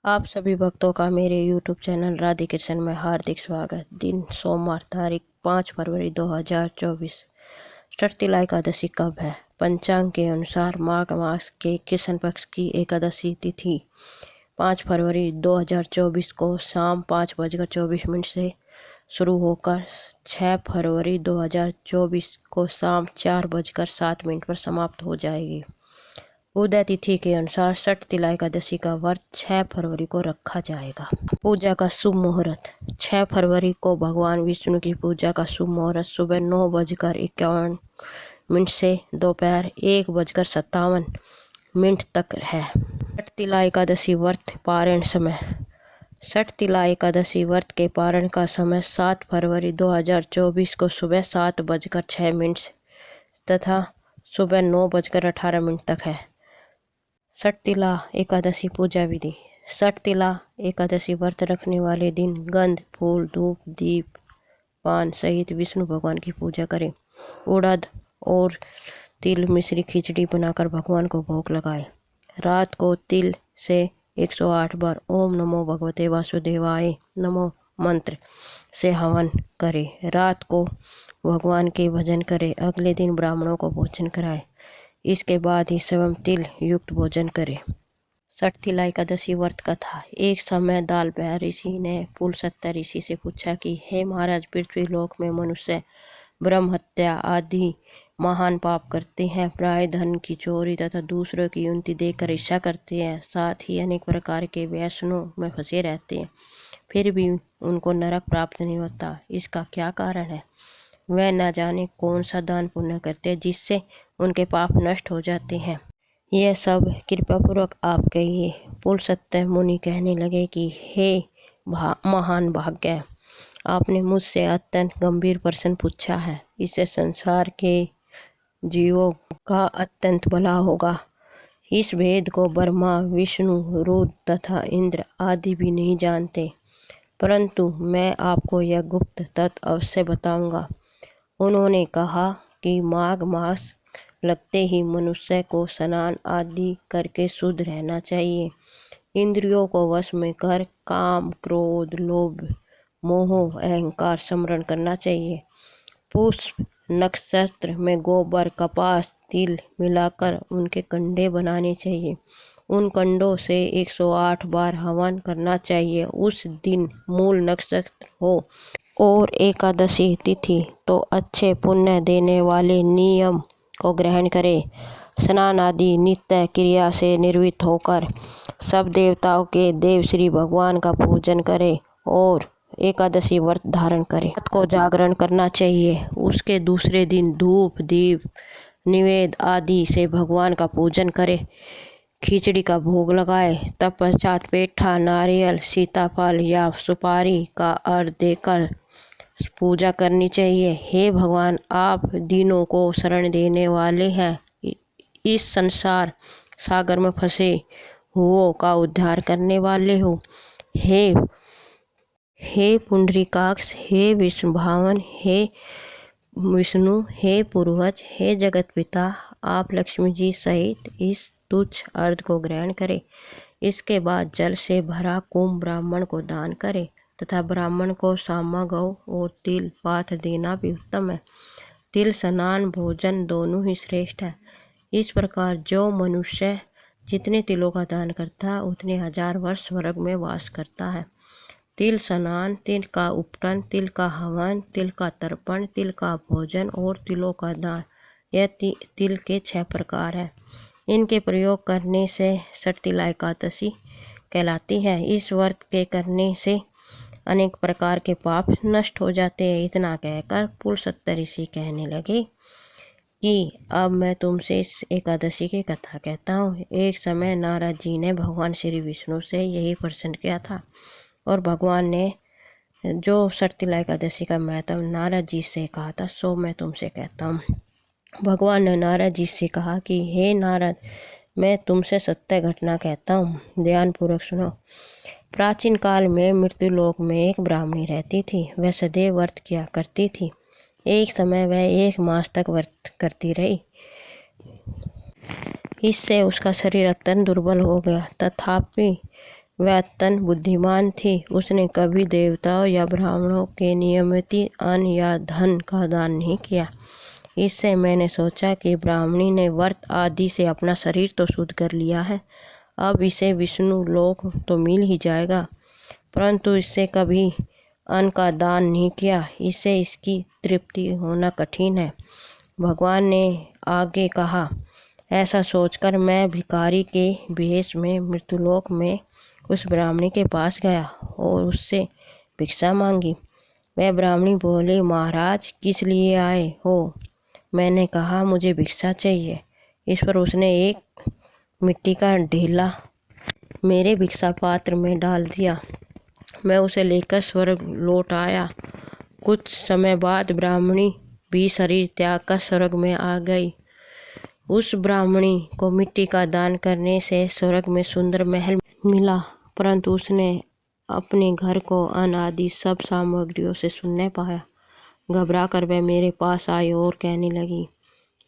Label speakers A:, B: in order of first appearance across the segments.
A: आप सभी भक्तों का मेरे YouTube चैनल राधे कृष्ण में हार्दिक स्वागत। दिन सोमवार, तारीख 5 फरवरी 2024। षष्ठी एकादशी कब है? पंचांग के अनुसार माघ मास के कृष्ण पक्ष की एकादशी तिथि 5 फरवरी 2024 को शाम 5:24 से शुरू होकर 6 फरवरी 2024 को शाम 4:07 पर समाप्त हो जाएगी। उदय तिथि के अनुसार षठ एकादशी का व्रत 6 फरवरी को रखा जाएगा। पूजा का शुभ मुहूर्त 6 फरवरी को भगवान विष्णु की पूजा का शुभ मुहूर्त सुबह 9:51 से दोपहर 1:57 तक है। षठ एकादशी व्रत पारण समय षठ एकादशी व्रत के पारण का समय 7 फरवरी 2024 को सुबह 7:06 तथा सुबह 9:18 तक है। षठ एकादशी पूजा विधि। षठ एकादशी व्रत रखने वाले दिन गंध, फूल, धूप, दीप, पान सहित विष्णु भगवान की पूजा करें। उड़द और तिल मिश्री खिचड़ी बनाकर भगवान को भोग लगाएं। रात को तिल से 108 बार ओम नमो भगवते वासुदेवाय नमो मंत्र से हवन करें। रात को भगवान के भजन करें। अगले दिन ब्राह्मणों को भोजन कराएं। इसके बाद ही स्वयं तिल युक्त भोजन करें। षठ एकादशी व्रत कथा। एक समय दालभ्या ऋषि ने पुलस्त्य ऋषि से पूछा कि हे महाराज, पृथ्वी लोक में मनुष्य ब्रह्म हत्या आदि महान पाप करते हैं, प्राय धन की चोरी तथा दूसरों की उन्नति देखकर ईर्ष्या करते हैं, साथ ही अनेक प्रकार के व्यसनों में फंसे रहते हैं, फिर भी उनको नरक प्राप्त नहीं होता। इसका क्या कारण है? वह न जाने कौन सा दान पुण्य करते हैं जिससे उनके पाप नष्ट हो जाते हैं। यह सब कृपापूर्वक आप कहिए। पुलस्त्य मुनि कहने लगे कि हे महान भाग्य, आपने मुझसे अत्यंत गंभीर प्रश्न पूछा है। इससे संसार के जीवों का अत्यंत भला होगा। इस भेद को ब्रह्मा, विष्णु, रुद्र तथा इंद्र आदि भी नहीं जानते, परंतु मैं आपको यह गुप्त तत्व अवश्य बताऊंगा। उन्होंने कहा कि माघ मास लगते ही मनुष्य को स्नान आदि करके शुद्ध रहना चाहिए। इंद्रियों को वश में कर काम, क्रोध, लोभ, मोह, अहंकार स्मरण करना चाहिए। पुष्प नक्षत्र में गोबर, कपास, तिल मिलाकर उनके कंडे बनाने चाहिए। उन कंडों से 108 बार हवन करना चाहिए। उस दिन मूल नक्षत्र हो और एकादशी तिथि तो अच्छे पुण्य देने वाले नियम को ग्रहण करें। स्नान आदि नित्य क्रिया से निर्वृत्त होकर सब देवताओं के देव श्री भगवान का पूजन करें और एकादशी व्रत धारण करें। रात को जागरण करना चाहिए। उसके दूसरे दिन धूप, दीप, निवेद आदि से भगवान का पूजन करें। खिचड़ी का भोग लगाए। तत्पश्चात पेठा, नारियल, सीताफल या सुपारी का अर्घ देकर पूजा करनी चाहिए। हे भगवान, आप दीनों को शरण देने वाले हैं। इस संसार सागर में फंसे हुओं का उद्धार करने वाले हो। हे पुंडरीकाक्ष, हे विष्णु भावन, हे विष्णु, हे पूर्वज, हे जगत पिता, आप लक्ष्मी जी सहित इस तुच्छ अर्घ को ग्रहण करें। इसके बाद जल से भरा कुंभ ब्राह्मण को दान करें तथा ब्राह्मण को सामा, गौ और तिल पाथ देना भी उत्तम है। तिल स्नान भोजन दोनों ही श्रेष्ठ है। इस प्रकार जो मनुष्य जितने तिलों का दान करता है उतने 1000 वर्ष स्वर्ग में वास करता है। तिल स्नान, तिल का उपटन, तिल का हवन, तिल का तर्पण, तिल का भोजन और तिलों का दान, यह तिल के 6 प्रकार है। इनके प्रयोग करने से षठ एकादशी कहलाती है। इस व्रत के करने से अनेक प्रकार के पाप नष्ट हो जाते हैं। इतना कहकर पुलस्त्य ऋषि कहने लगे कि अब मैं तुमसे इस एकादशी की कथा कहता हूँ। एक समय नारद जी ने भगवान श्री विष्णु से यही प्रश्न किया था और भगवान ने जो षठ एकादशी का महत्व नारद जी से कहा था सो मैं तुमसे कहता हूँ। भगवान ने नारद जी से कहा कि हे नारद, मैं तुमसे सत्य घटना कहता हूँ, ध्यानपूर्वक सुनो। प्राचीन काल में मृत्युलोक में एक ब्राह्मणी रहती थी। वह सदैव व्रत किया करती थी। एक समय वह 1 मास तक व्रत करती रही। इससे उसका शरीर अत्यंत दुर्बल हो गया। तथापि वह अत्यंत बुद्धिमान थी। उसने कभी देवताओं या ब्राह्मणों के नियमित अन्न या धन का दान नहीं किया। इससे मैंने सोचा कि ब्राह्मणी ने व्रत आदि से अपना शरीर तो शुद्ध कर लिया है, अब इसे विष्णु लोक तो मिल ही जाएगा, परंतु इससे कभी अन्न का दान नहीं किया, इससे इसकी तृप्ति होना कठिन है। भगवान ने आगे कहा, ऐसा सोचकर मैं भिखारी के भेष में मृत्युलोक में उस ब्राह्मणी के पास गया और उससे भिक्षा मांगी। वह ब्राह्मणी बोली, महाराज किस लिए आए हो? मैंने कहा, मुझे भिक्षा चाहिए। इस पर उसने एक मिट्टी का ढेला मेरे भिक्षा पात्र में डाल दिया। मैं उसे लेकर स्वर्ग लौट आया। कुछ समय बाद ब्राह्मणी भी शरीर त्याग कर स्वर्ग में आ गई। उस ब्राह्मणी को मिट्टी का दान करने से स्वर्ग में सुंदर महल मिला, परंतु उसने अपने घर को अन्न आदि सब सामग्रियों से शून्य पाया। घबरा कर वह मेरे पास आई और कहने लगी,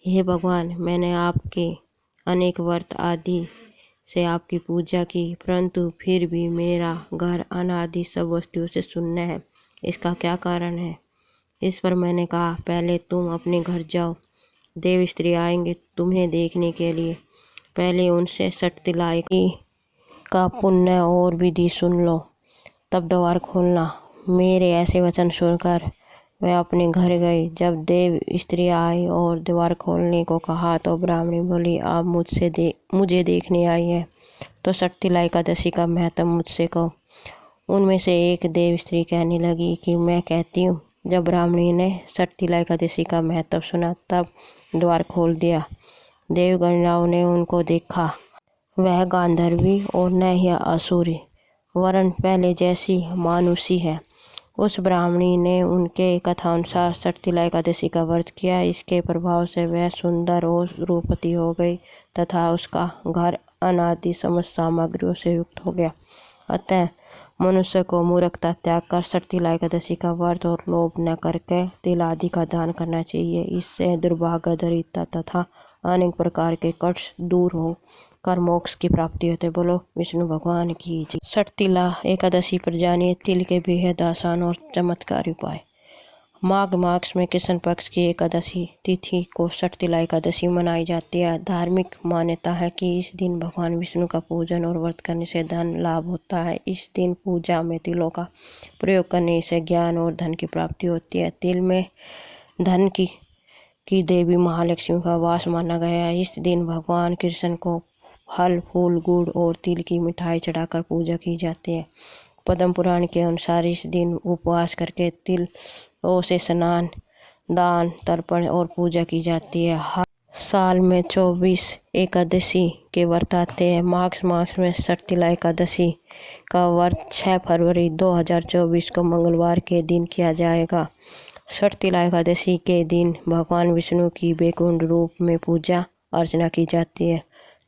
A: हे भगवान, मैंने आपके अनेक व्रत आदि से आपकी पूजा की, परंतु फिर भी मेरा घर अन्न आदि सब वस्तुओं से शून्य है। इसका क्या कारण है? इस पर मैंने कहा, पहले तुम अपने घर जाओ, देव स्त्री आएंगे तुम्हें देखने के लिए। पहले उनसे सठ तिलाई का पुण्य और विधि सुन लो, तब द्वार खोलना। मेरे ऐसे वचन सुनकर वह अपने घर गई। जब देव स्त्री आई और द्वार खोलने को कहा तो ब्राह्मणी बोली, आप मुझे देखने आई है तो सठ तिलाई एकादशी का महत्व मुझसे कहो। उनमें से एक देव स्त्री कहने लगी कि मैं कहती हूँ। जब ब्राह्मणी ने सठ तिलाई एकादशी का महत्व सुना तब द्वार खोल दिया। देवगणराव ने उनको देखा। वह गांधर्वी और न ही असुरी, वरन पहले जैसी मानुषी है। उस ब्राह्मणी ने उनके कथानुसार सठ तिलाई एकादशी का व्रत किया। इसके प्रभाव से वह सुंदर और रूपवती हो गई तथा उसका घर अनादि समस्त सामग्रियों से युक्त हो गया। अतः मनुष्य को मूर्खता त्याग कर सठ तिलाई एकादशी का व्रत और लोभ न करके तिल आदि का दान करना चाहिए। इससे दुर्भाग्य, दरिद्रता तथा अनेक प्रकार के कष्ट दूर हो कर मोक्ष की प्राप्ति होते। बोलो विष्णु भगवान की जय। सठ तिला एकादशी पर जानिए तिल के बेहद आसान और चमत्कारी उपाय। माघ मास में कृष्ण पक्ष की एकादशी तिथि को सठ तिला एकादशी मनाई जाती है। धार्मिक मान्यता है कि इस दिन भगवान विष्णु का पूजन और व्रत करने से धन लाभ होता है। इस दिन पूजा में तिलों का प्रयोग करने से ज्ञान और धन की प्राप्ति होती है। तिल में धन की देवी महालक्ष्मी का वास माना गया है। इस दिन भगवान कृष्ण को फल, फूल, गुड़ और तिल की मिठाई चढ़ाकर पूजा की जाती है। पद्म पुराण के अनुसार इस दिन उपवास करके तिलों से स्नान, दान, तर्पण और पूजा की जाती है। हर साल में 24 एकादशी के व्रत आते हैं। माघ मास में सठ तिला एकादशी का व्रत 6 फरवरी 2024 को मंगलवार के दिन किया जाएगा। सठ तिला एकादशी के दिन भगवान विष्णु की वैकुंठ रूप में पूजा अर्चना की जाती है।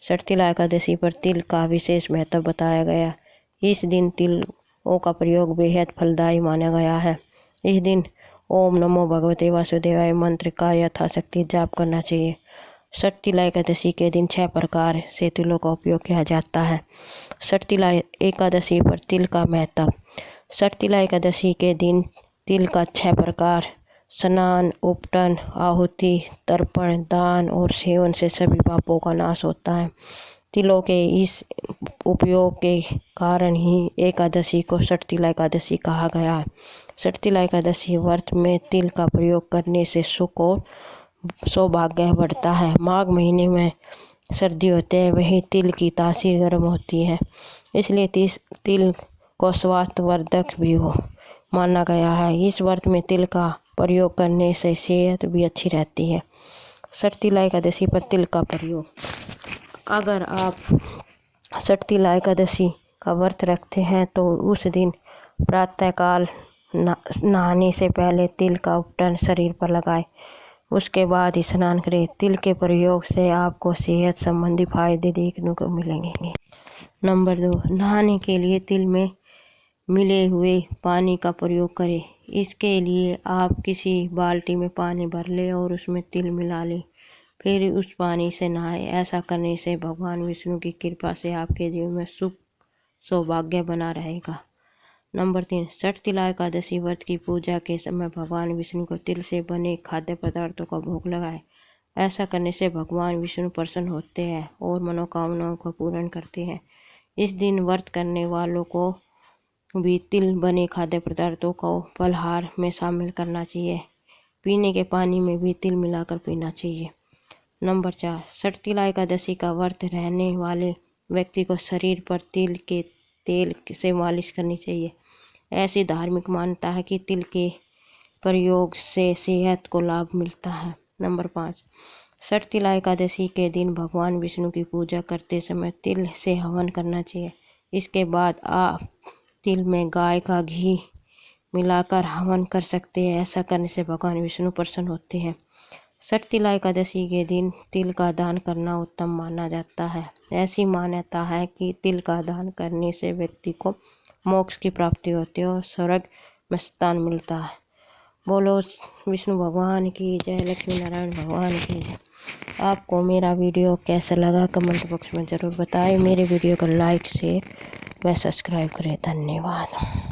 A: सठ तिला एकादशी पर तिल का विशेष महत्व बताया गया। इस दिन तिलों का प्रयोग बेहद फलदायी माना गया है। इस दिन ओम नमो भगवते वासुदेवाय मंत्र का यथाशक्ति जाप करना चाहिए। सठ तिला एकादशी के दिन 6 प्रकार से तिलों का उपयोग किया जाता है। सठ तिला एकादशी पर तिल का महत्व। सठ तिला एकादशी के दिन तिल का 6 प्रकार स्नान, उपटन, आहुति, तर्पण, दान और सेवन से सभी पापों का नाश होता है। तिलों के इस उपयोग के कारण ही एकादशी को सठ तिला एकादशी कहा गया है। सठ तिला एकादशी व्रत में तिल का प्रयोग करने से सुख और सौभाग्य बढ़ता है। माघ महीने में सर्दी होते हैं, वही तिल की तासीर गर्म होती है, इसलिए तिल को स्वास्थ्यवर्धक भी माना गया है। इस व्रत में तिल का प्रयोग करने से सेहत भी अच्छी रहती है। सठ तिला एकादशी पर तिल का प्रयोग। अगर आप सठ तिला एकादशी का व्रत रखते हैं तो उस दिन प्रातःकाल नहाने से पहले तिल का उपटन शरीर पर लगाएं, उसके बाद ही स्नान करें। तिल के प्रयोग से आपको सेहत संबंधी फायदे देखने को मिलेंगे। नंबर 2, नहाने के लिए तिल में मिले हुए पानी का प्रयोग करें। इसके लिए आप किसी बाल्टी में पानी भर लें और उसमें तिल मिला लें, फिर उस पानी से नहाएं। ऐसा करने से भगवान विष्णु की कृपा से आपके जीवन में सुख, सौभाग्य बना रहेगा। नंबर 3, षठ तिला एकादशी व्रत की पूजा के समय भगवान विष्णु को तिल से बने खाद्य पदार्थों का भोग लगाए। ऐसा करने से भगवान विष्णु प्रसन्न होते हैं और मनोकामनाओं को पूर्ण करते हैं। इस दिन व्रत करने वालों को भी तिल बने खाद्य पदार्थों को फलाहार में शामिल करना चाहिए। पीने के पानी में भी तिल मिलाकर पीना चाहिए। नंबर 4, षठ तिला एकादशी का व्रत रहने वाले व्यक्ति को शरीर पर तिल के तेल से मालिश करनी चाहिए। ऐसी धार्मिक मान्यता है कि तिल के प्रयोग से सेहत को लाभ मिलता है। नंबर 5, षठ तिला एकादशी के दिन भगवान विष्णु की पूजा करते समय तिल से हवन करना चाहिए। इसके बाद आप तिल में गाय का घी मिलाकर हवन कर सकते हैं। ऐसा करने से भगवान विष्णु प्रसन्न होते हैं। षठ तिला एकादशी के दिन तिल का दान करना उत्तम माना जाता है। ऐसी मान्यता है कि तिल का दान करने से व्यक्ति को मोक्ष की प्राप्ति होती है और स्वर्ग में स्थान मिलता है। बोलो विष्णु भगवान की जय, लक्ष्मी नारायण भगवान की जय। आपको मेरा वीडियो कैसा लगा कमेंट बॉक्स में ज़रूर बताएं। मेरे वीडियो को लाइक शेयर व सब्सक्राइब करें। धन्यवाद।